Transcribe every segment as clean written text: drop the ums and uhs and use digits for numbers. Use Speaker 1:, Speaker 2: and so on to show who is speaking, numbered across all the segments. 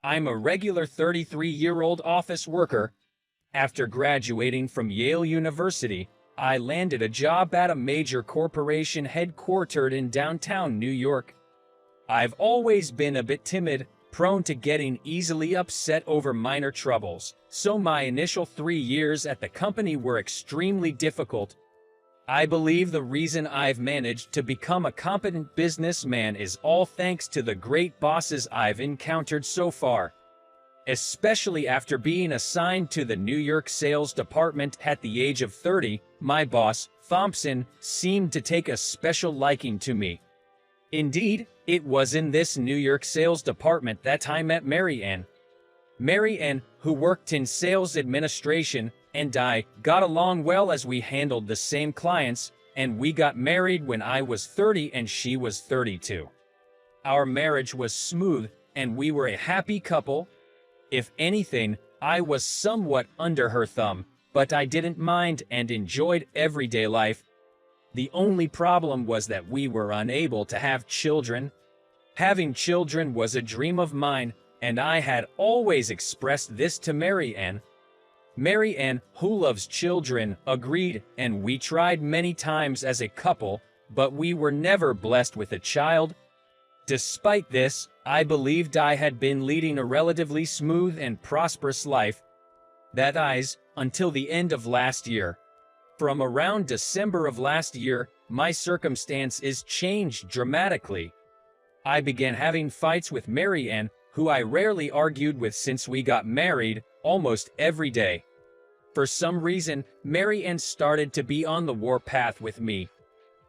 Speaker 1: I'm a regular 33-year-old office worker. After graduating from Yale University, I landed a job at a major corporation headquartered in downtown New York. I've always been a bit timid, prone to getting easily upset over minor troubles, so my initial 3 years at the company were extremely difficult. I believe the reason I've managed to become a competent businessman is all thanks to the great bosses I've encountered so far. Especially after being assigned to the New York sales department at the age of 30, my boss, Thompson, seemed to take a special liking to me. Indeed, it was in this New York sales department that I met Mary Ann. Mary Ann, who worked in sales administration, and I got along well as we handled the same clients, and we got married when I was 30 and she was 32. Our marriage was smooth, and we were a happy couple. If anything, I was somewhat under her thumb, but I didn't mind and enjoyed everyday life. The only problem was that we were unable to have children. Having children was a dream of mine, and I had always expressed this to Mary Ann. Mary Ann, who loves children, agreed, and we tried many times as a couple, but we were never blessed with a child. Despite this, I believed I had been leading a relatively smooth and prosperous life. That is, until the end of last year. From around December of last year, my circumstances changed dramatically. I began having fights with Mary Ann, who I rarely argued with since we got married, almost every day. For some reason, Mary Ann started to be on the warpath with me.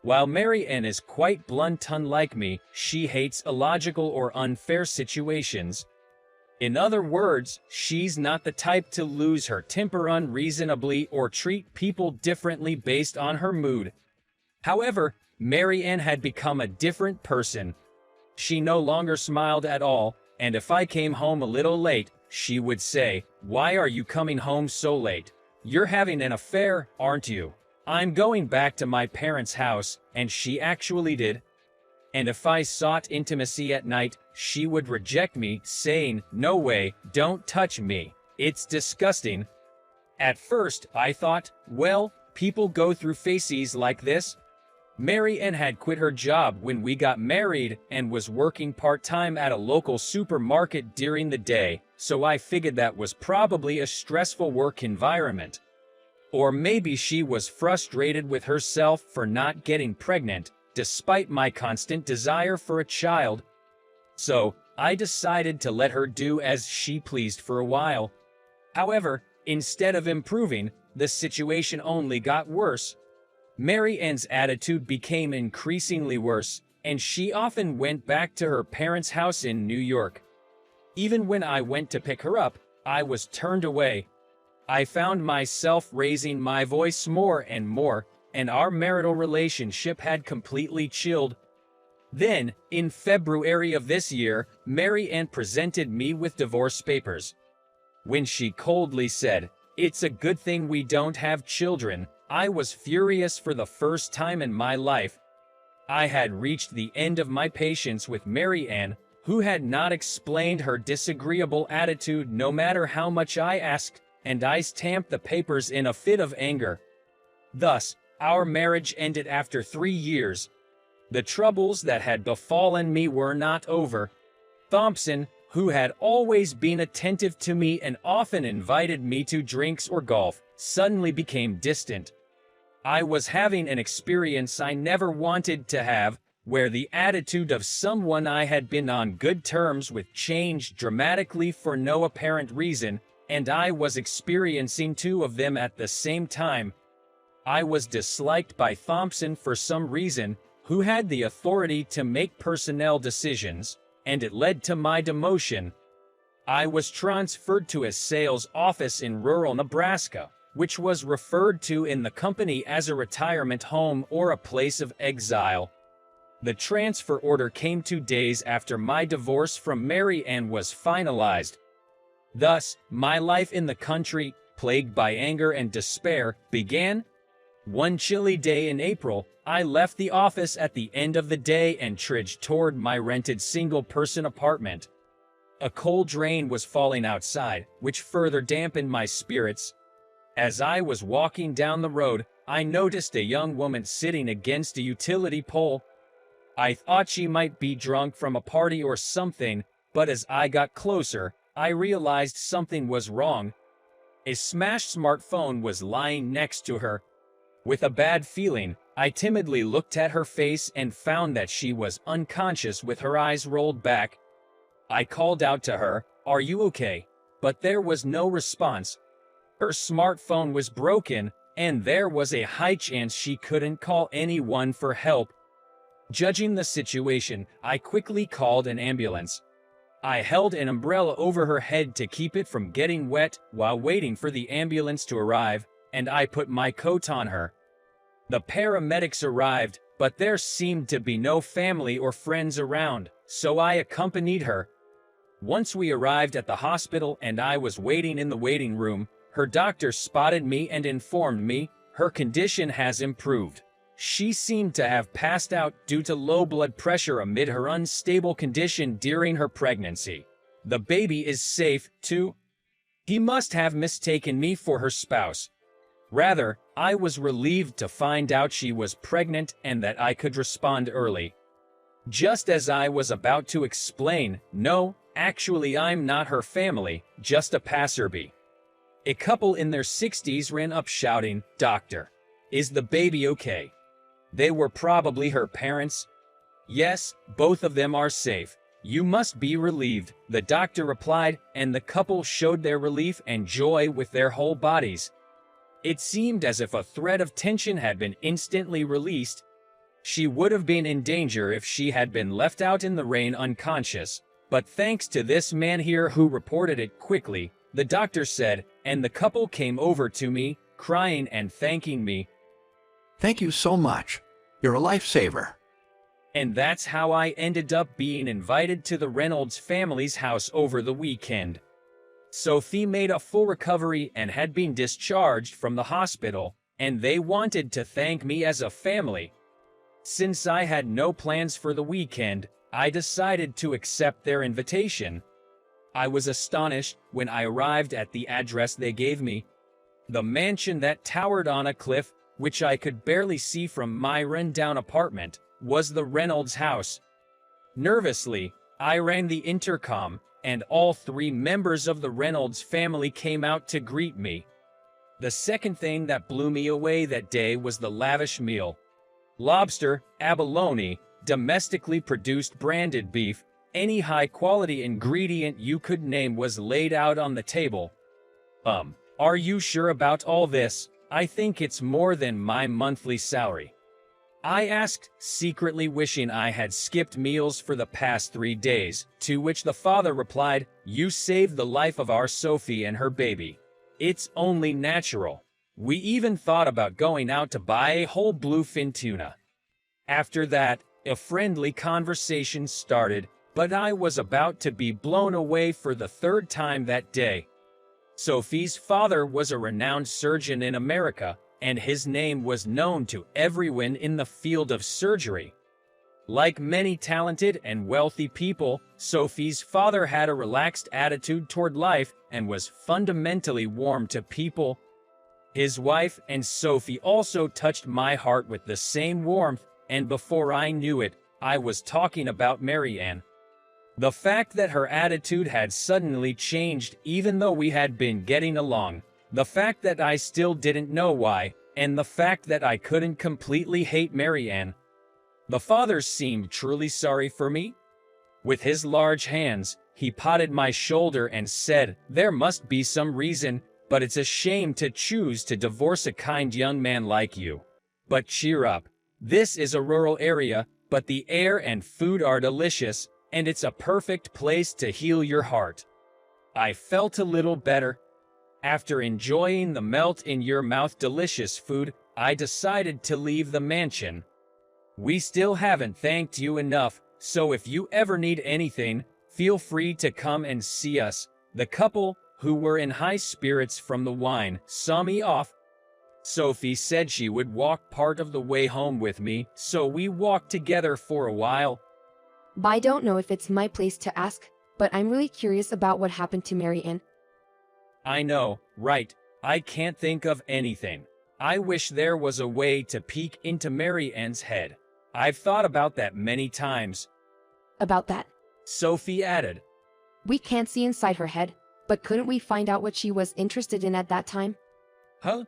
Speaker 1: While Mary Ann is quite blunt unlike me, she hates illogical or unfair situations. In other words, she's not the type to lose her temper unreasonably or treat people differently based on her mood. However, Mary Ann had become a different person. She no longer smiled at all, and if I came home a little late, she would say, "Why are you coming home so late? You're having an affair, aren't you? I'm going back to my parents' house," and she actually did. And if I sought intimacy at night, she would reject me, saying, "No way, don't touch me. It's disgusting." At first, I thought, well, people go through phases like this. Mary Ann had quit her job when we got married and was working part-time at a local supermarket during the day, so I figured that was probably a stressful work environment. Or maybe she was frustrated with herself for not getting pregnant, despite my constant desire for a child. So, I decided to let her do as she pleased for a while. However, instead of improving, the situation only got worse. Mary Ann's attitude became increasingly worse, and she often went back to her parents' house in New York. Even when I went to pick her up, I was turned away. I found myself raising my voice more and more, and our marital relationship had completely chilled. Then, in February of this year, Mary Ann presented me with divorce papers. When she coldly said, "It's a good thing we don't have children," I was furious for the first time in my life. I had reached the end of my patience with Mary Ann, who had not explained her disagreeable attitude no matter how much I asked, and I stamped the papers in a fit of anger. Thus, our marriage ended after 3 years. The troubles that had befallen me were not over. Thompson, who had always been attentive to me and often invited me to drinks or golf, suddenly became distant. I was having an experience I never wanted to have, where the attitude of someone I had been on good terms with changed dramatically for no apparent reason, and I was experiencing two of them at the same time. I was disliked by Thompson for some reason, who had the authority to make personnel decisions, and it led to my demotion. I was transferred to a sales office in rural Nebraska, which was referred to in the company as a retirement home or a place of exile. The transfer order came 2 days after my divorce from Mary Ann was finalized. Thus, my life in the country, plagued by anger and despair, began. One chilly day in April, I left the office at the end of the day and trudged toward my rented single-person apartment. A cold rain was falling outside, which further dampened my spirits. As I was walking down the road, I noticed a young woman sitting against a utility pole. I thought she might be drunk from a party or something, but as I got closer, I realized something was wrong. A smashed smartphone was lying next to her. With a bad feeling, I timidly looked at her face and found that she was unconscious with her eyes rolled back. I called out to her, "Are you okay?" But there was no response. Her smartphone was broken, and there was a high chance she couldn't call anyone for help. Judging the situation, I quickly called an ambulance. I held an umbrella over her head to keep it from getting wet while waiting for the ambulance to arrive, and I put my coat on her. The paramedics arrived, but there seemed to be no family or friends around, so I accompanied her. Once we arrived at the hospital and I was waiting in the waiting room, her doctor spotted me and informed me her condition has improved. She seemed to have passed out due to low blood pressure amid her unstable condition during her pregnancy. The baby is safe, too. He must have mistaken me for her spouse. Rather, I was relieved to find out she was pregnant and that I could respond early. Just as I was about to explain, "No, actually I'm not her family, just a passerby," a couple in their 60s ran up shouting, "Doctor, is the baby okay?" They were probably her parents. "Yes, both of them are safe. You must be relieved," the doctor replied, and the couple showed their relief and joy with their whole bodies. It seemed as if a thread of tension had been instantly released. She would have been in danger if she had been left out in the rain unconscious, but thanks to this man here who reported it quickly, the doctor said, and the couple came over to me, crying and thanking me.
Speaker 2: "Thank you so much. You're a lifesaver."
Speaker 1: And that's how I ended up being invited to the Reynolds family's house over the weekend. Sophie made a full recovery and had been discharged from the hospital, and they wanted to thank me as a family. Since I had no plans for the weekend, I decided to accept their invitation. I was astonished when I arrived at the address they gave me. The mansion that towered on a cliff, which I could barely see from my run-down apartment, was the Reynolds house. Nervously, I rang the intercom, and all three members of the Reynolds family came out to greet me. The second thing that blew me away that day was the lavish meal. Lobster, abalone, domestically produced branded beef, any high-quality ingredient you could name was laid out on the table. Are you sure about all this? I think it's more than my monthly salary." I asked, secretly wishing I had skipped meals for the past 3 days, to which the father replied, "You saved the life of our Sophie and her baby. It's only natural. We even thought about going out to buy a whole bluefin tuna." After that, a friendly conversation started, but I was about to be blown away for the third time that day. Sophie's father was a renowned surgeon in America, and his name was known to everyone in the field of surgery. Like many talented and wealthy people, Sophie's father had a relaxed attitude toward life and was fundamentally warm to people. His wife and Sophie also touched my heart with the same warmth, and before I knew it, I was talking about Marianne. The fact that her attitude had suddenly changed even though we had been getting along, the fact that I still didn't know why, and the fact that I couldn't completely hate Marianne. The father seemed truly sorry for me. With his large hands, he patted my shoulder and said, "There must be some reason, but it's a shame to choose to divorce a kind young man like you. But cheer up. This is a rural area, but the air and food are delicious, and it's a perfect place to heal your heart." I felt a little better. After enjoying the melt-in-your-mouth delicious food, I decided to leave the mansion. "We still haven't thanked you enough, so if you ever need anything, feel free to come and see us." The couple, who were in high spirits from the wine, saw me off. Sophie said she would walk part of the way home with me, so we walked together for a while.
Speaker 3: But I don't know if it's my place to ask. but I'm really curious about what happened to Mary Ann.
Speaker 1: I know, right? I can't think of anything. I wish there was a way to peek into Mary Ann's head. I've thought about that many times,
Speaker 3: About that,
Speaker 1: Sophie added.
Speaker 3: we can't see inside her head, but couldn't we find out what she was interested in at that time?
Speaker 1: Huh?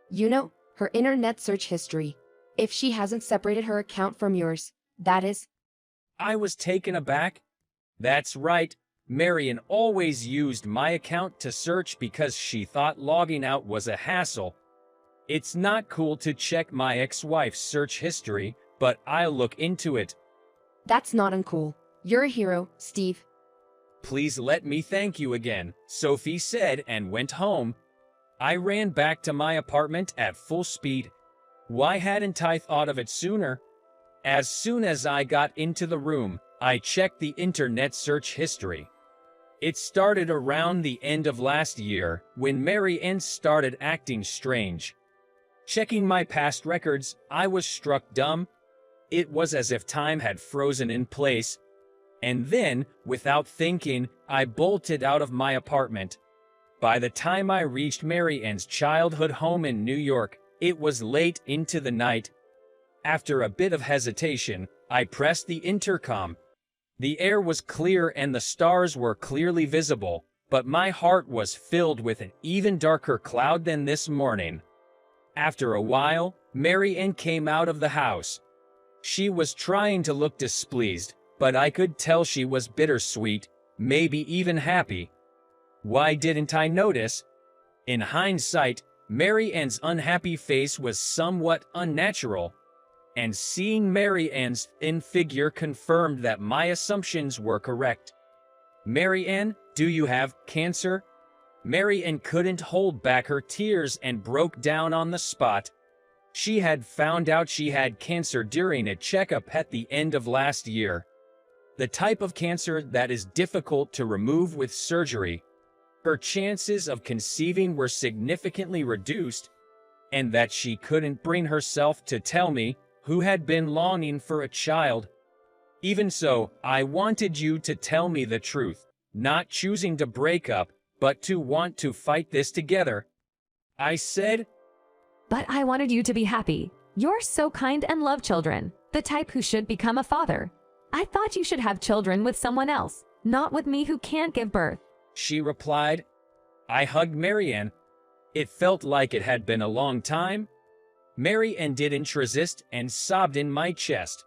Speaker 3: You know, her internet search history. If she hasn't separated her account from yours, that is.
Speaker 1: I was taken aback. That's right. Marian always used my account to search because she thought logging out was a hassle. It's not cool to check my ex-wife's search history, but I'll look into it.
Speaker 3: That's not uncool. You're a hero, Steve.
Speaker 1: Please let me thank you again, Sophie said and went home. I ran back to my apartment at full speed. Why hadn't I thought of it sooner? As soon as I got into the room, I checked the internet search history. It started around the end of last year, when Mary Ann started acting strange. Checking my past records, I was struck dumb. It was as if time had frozen in place. And then, without thinking, I bolted out of my apartment. By the time I reached Mary Ann's childhood home in New York, it was late into the night. After a bit of hesitation, I pressed the intercom. The air was clear and the stars were clearly visible, but my heart was filled with an even darker cloud than this morning. After a while, Mary Ann came out of the house. She was trying to look displeased, but I could tell she was bittersweet, maybe even happy. Why didn't I notice? In hindsight, Mary Ann's unhappy face was somewhat unnatural. And seeing Mary Ann's thin figure confirmed that my assumptions were correct. Mary Ann, do you have cancer? Mary Ann couldn't hold back her tears and broke down on the spot. She had found out she had cancer during a checkup at the end of last year. The type of cancer that is difficult to remove with surgery. Her chances of conceiving were significantly reduced, and that she couldn't bring herself to tell me, who had been longing for a child. Even so, I wanted you to tell me the truth, not choosing to break up, but to want to fight this together. I said,
Speaker 4: But I wanted you to be happy. You're so kind and love children, the type who should become a father. I thought you should have children with someone else, not with me who can't give birth.
Speaker 1: she replied. I hugged Mary Ann. It felt like it had been a long time. Mary Ann didn't resist and sobbed in my chest.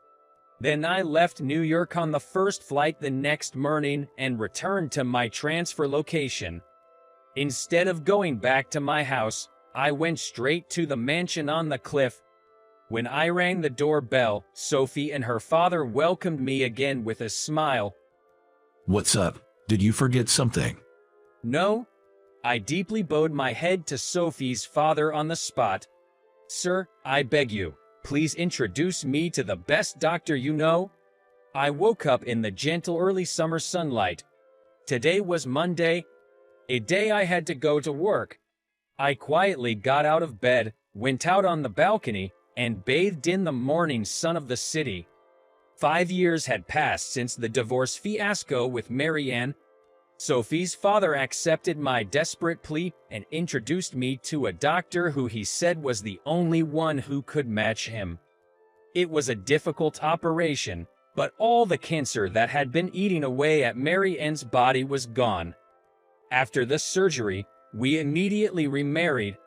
Speaker 1: Then I left New York on the first flight the next morning and returned to my transfer location. Instead of going back to my house, I went straight to the mansion on the cliff. When I rang the doorbell, Sophie and her father welcomed me again with a smile.
Speaker 2: What's up? Did you forget something?
Speaker 1: No? I deeply bowed my head to Sophie's father on the spot. Sir, I beg you, please introduce me to the best doctor you know. I woke up in the gentle early summer sunlight. Today was Monday, a day I had to go to work. I quietly got out of bed, went out on the balcony, and bathed in the morning sun of the city. 5 years had passed since the divorce fiasco with Mary Ann. Sophie's father accepted my desperate plea and introduced me to a doctor who he said was the only one who could match him. It was a difficult operation, but all the cancer that had been eating away at Mary Ann's body was gone. After the surgery, we immediately remarried.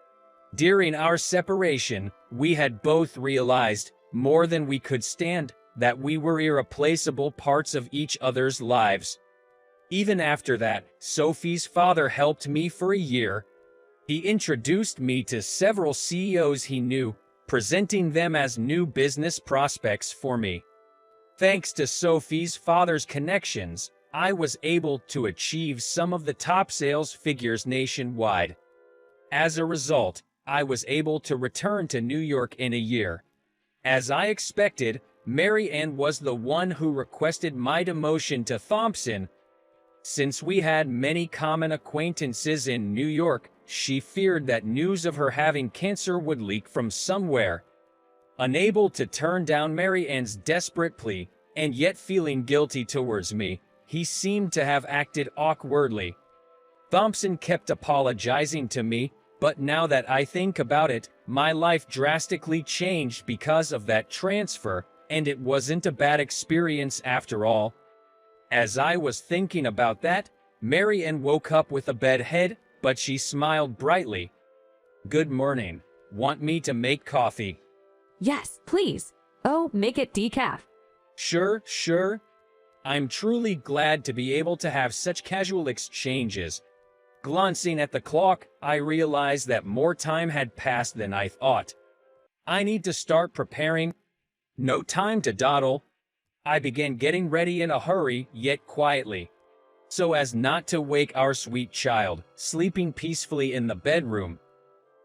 Speaker 1: During our separation, we had both realized, more than we could stand, that we were irreplaceable parts of each other's lives. Even after that, Sophie's father helped me for a year. He introduced me to several CEOs he knew, presenting them as new business prospects for me. Thanks to Sophie's father's connections, I was able to achieve some of the top sales figures nationwide. As a result, I was able to return to New York in a year. As I expected, Mary Ann was the one who requested my demotion to Thompson. Since we had many common acquaintances in New York, she feared that news of her having cancer would leak from somewhere. Unable to turn down Mary Ann's desperate plea, and yet feeling guilty towards me, He seemed to have acted awkwardly. Thompson kept apologizing to me, but now that I think about it, my life drastically changed because of that transfer, and it wasn't a bad experience after all. As I was thinking about that, Marianne woke up with a bad head, but she smiled brightly. "Good morning. Want me to make coffee?"
Speaker 4: Yes, please. Oh, make it decaf.
Speaker 1: Sure. I'm truly glad to be able to have such casual exchanges. Glancing at the clock, I realized that more time had passed than I thought. I need to start preparing. No time to dawdle. I began getting ready in a hurry, yet quietly, so as not to wake our sweet child, sleeping peacefully in the bedroom.